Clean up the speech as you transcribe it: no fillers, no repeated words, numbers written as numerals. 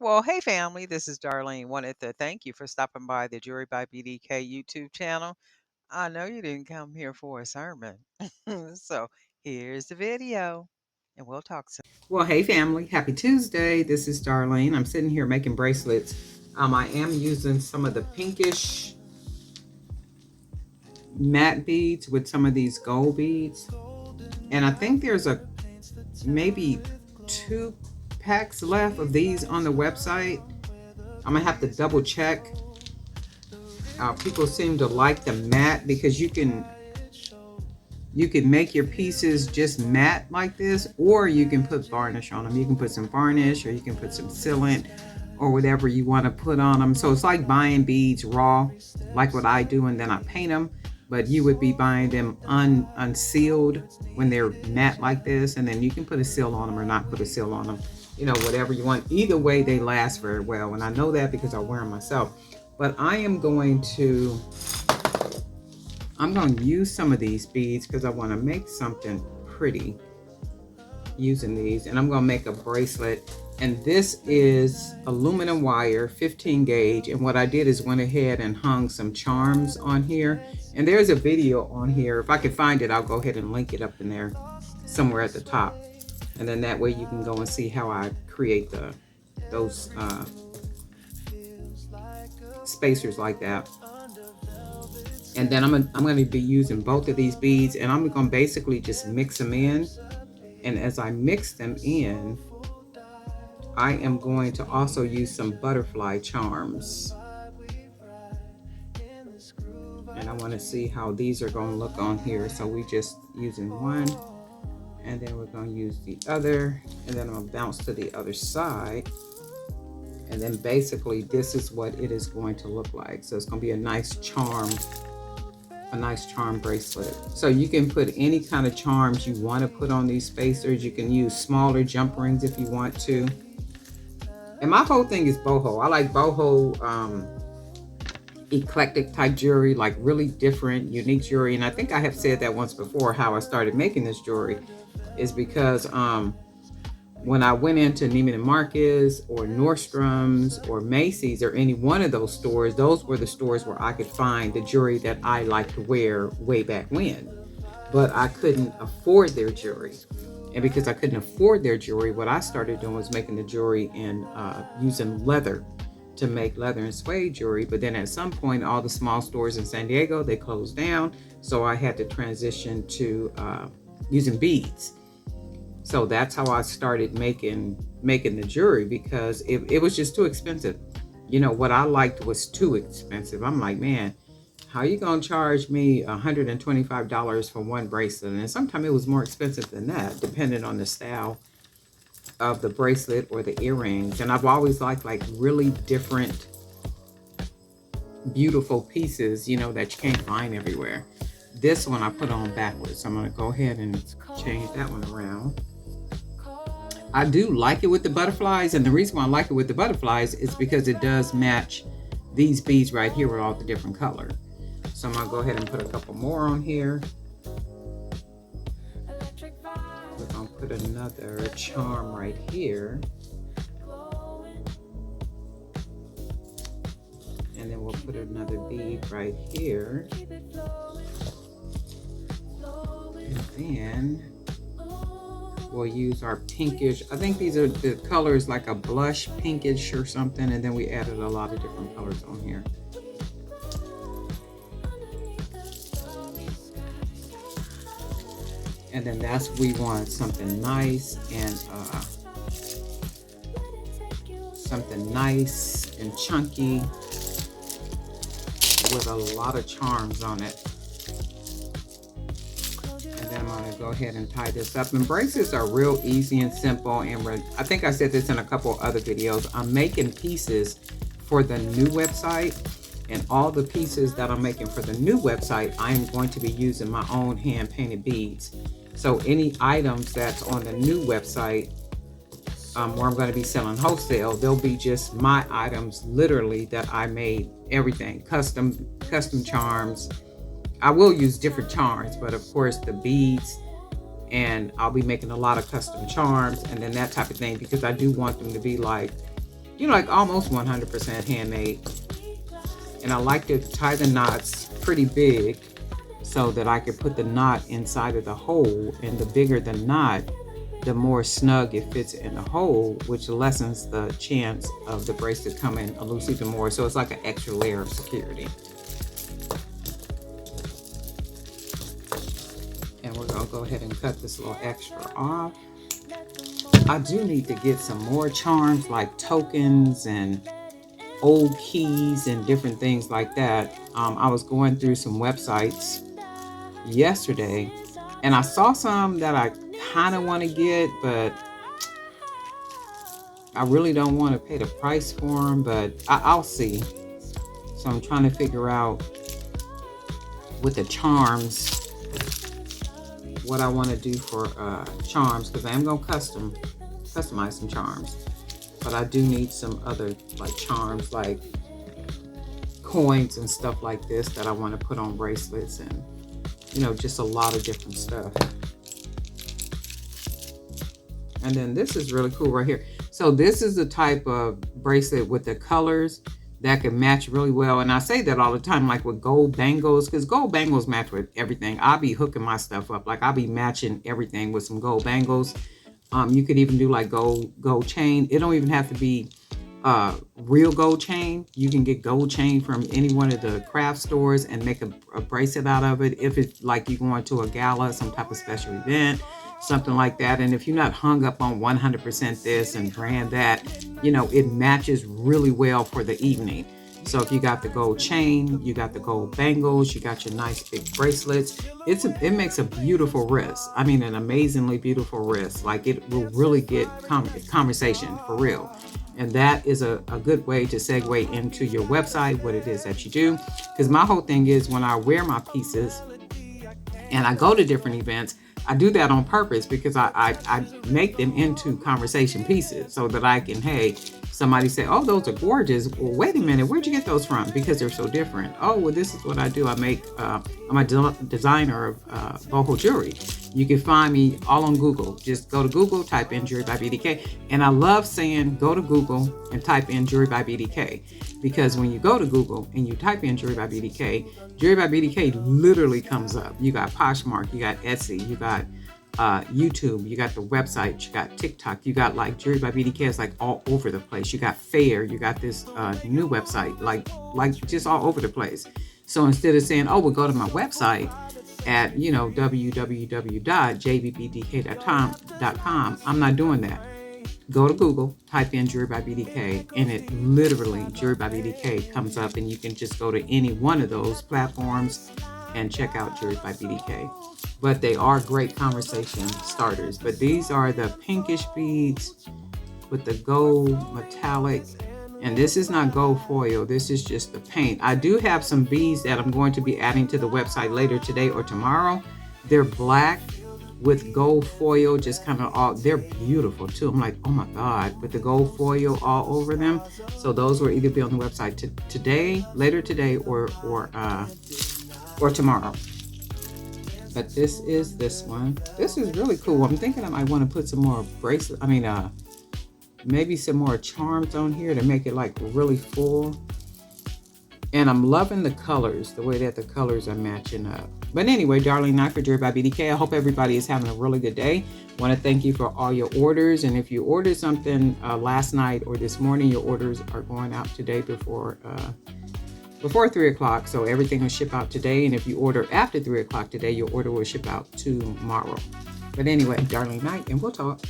Well, hey family, this is Darlene. Wanted to thank you for stopping by the Jury by BDK YouTube channel. I know you didn't come here for a sermon. So here's the video, and we'll talk soon. Well, hey family, happy Tuesday. This is Darlene. I'm sitting here making bracelets. I am using some of the pinkish matte beads with some of these gold beads. And I think there's maybe 2 packs left of these on the website. I'm gonna have to double check. People seem to like the matte because you can make your pieces just matte like this, or you can put varnish on them. You can put some varnish, or you can put some sealant, or whatever you want to put on them. So it's like buying beads raw, like what I do, and then I paint them. But you would be buying them unsealed when they're matte like this, and then you can put a seal on them or not put a seal on them. Whatever you want. Either way, they last very well, and I know that because I wear them myself. But I'm going to use some of these beads because I want to make something pretty using these, and I'm going to make a bracelet. And this is aluminum wire, 15 gauge, and what I did is went ahead and hung some charms on here, and there's a video on here. If I can find it, I'll go ahead and link it up in there somewhere at the top, and then that way you can go and see how I create those spacers like that. And then I'm going to be using both of these beads, and I'm going to basically just mix them in. And as I mix them in, I am going to also use some butterfly charms. And I want to see how these are going to look on here. So we just using one, and then we're going to use the other, and then I'm going to bounce to the other side. And then basically this is what it is going to look like. So it's going to be a nice charm bracelet. So you can put any kind of charms you want to put on these spacers. You can use smaller jump rings if you want to. And my whole thing is boho. I like boho eclectic type jewelry, like really different, unique jewelry. And I think I have said that once before, how I started making this jewelry is because when I went into Neiman Marcus or Nordstrom's or Macy's or any one of those stores, those were the stores where I could find the jewelry that I like to wear way back when. But I couldn't afford their jewelry. And because I couldn't afford their jewelry, what I started doing was making the jewelry and using leather to make leather and suede jewelry. But then at some point, all the small stores in San Diego, they closed down. So I had to transition to using beads. So that's how I started making the jewelry, because it was just too expensive. What I liked was too expensive. I'm like, man, how are you going to charge me $125 for one bracelet? And sometimes it was more expensive than that, depending on the style of the bracelet or the earrings. And I've always liked like really different, beautiful pieces, that you can't find everywhere. This one I put on backwards. So I'm going to go ahead and change that one around. I do like it with the butterflies, and the reason why I like it with the butterflies is because it does match these beads right here with all the different colors. So I'm going to go ahead and put a couple more on here. We're going to put another charm right here. And then we'll put another bead right here. And then we'll use our pinkish. I think these are the colors like a blush pinkish or something. And then we added a lot of different colors on here. And then we want something nice and chunky with a lot of charms on it. And then I'm going to go ahead and tie this up. And bracelets are real easy and simple. And I think I said this in a couple other videos. I'm making pieces for the new website. And all the pieces that I'm making for the new website, I'm going to be using my own hand-painted beads. So any items that's on the new website, where I'm going to be selling wholesale, they'll be just my items, literally, that I made. Everything custom charms. I will use different charms, but of course the beads, and I'll be making a lot of custom charms and then that type of thing, because I do want them to be like like almost 100% handmade. And I like to tie the knots pretty big so that I could put the knot inside of the hole. And the bigger the knot, the more snug it fits in the hole, which lessens the chance of the bracelet coming loose even more. So it's like an extra layer of security. And we're gonna go ahead and cut this little extra off. I do need to get some more charms like tokens and old keys and different things like that. I was going through some websites yesterday and I saw some that I kind of want to get, but I really don't want to pay the price for them, but I'll see. So I'm trying to figure out with the charms what I want to do for charms, because I am going to customize some charms. But I do need some other like charms, like coins and stuff like this that I want to put on bracelets, and just a lot of different stuff. And then this is really cool right here. So this is the type of bracelet with the colors that can match really well. And I say that all the time, like with gold bangles, because gold bangles match with everything. I'll be hooking my stuff up. Like I'll be matching everything with some gold bangles. You could even do like gold chain. It don't even have to be real gold chain. You can get gold chain from any one of the craft stores and make a bracelet out of it. If it's like you're going to a gala, some type of special event, something like that. And if you're not hung up on 100% this and brand that, it matches really well for the evening. So if you got the gold chain, you got the gold bangles, you got your nice big bracelets, it makes a beautiful wrist. I mean, an amazingly beautiful wrist. Like it will really get conversation for real. And that is a good way to segue into your website, what it is that you do. Because my whole thing is when I wear my pieces and I go to different events, I do that on purpose because I make them into conversation pieces so that I can, hey, somebody say, oh, those are gorgeous. Well, wait a minute, where'd you get those from? Because they're so different. Oh, well, this is what I do. I'm a designer of Boho jewelry. You can find me all on Google. Just go to Google, type in Jewelry by BDK. And I love saying go to Google and type in Jewelry by BDK. Because when you go to Google and you type in Jewelry by BDK, Jewelry by BDK literally comes up. You got Poshmark, you got Etsy, you got YouTube, you got the website, you got TikTok, you got like Jewelry by BDK is like all over the place. You got Fair, you got this new website, like just all over the place. So instead of saying, oh, we'll go to my website at www.jbbdk.com, I'm not doing that. Go to Google, type in Jewelry by BDK, and it literally, Jewelry by BDK comes up, and you can just go to any one of those platforms and check out Jewelry by BDK. But they are great conversation starters. But these are the pinkish beads with the gold metallic. And this is not gold foil. This is just the paint. I do have some beads that I'm going to be adding to the website later today or tomorrow. They're black with gold foil, just kind of all, they're beautiful too. I'm like, oh my God, with the gold foil all over them. So those will either be on the website today, later today, or tomorrow. But this is this one. This is really cool. I'm thinking I might want to put some more bracelets. Maybe some more charms on here to make it like really full. And I'm loving the colors, the way that the colors are matching up. But anyway, Darlene Knight for Jewelry by BDK. I hope everybody is having a really good day. I want to thank you for all your orders. And if you ordered something last night or this morning, your orders are going out today before 3 o'clock. So everything will ship out today. And if you order after 3 o'clock today, your order will ship out tomorrow. But anyway, Darlene Knight, and we'll talk.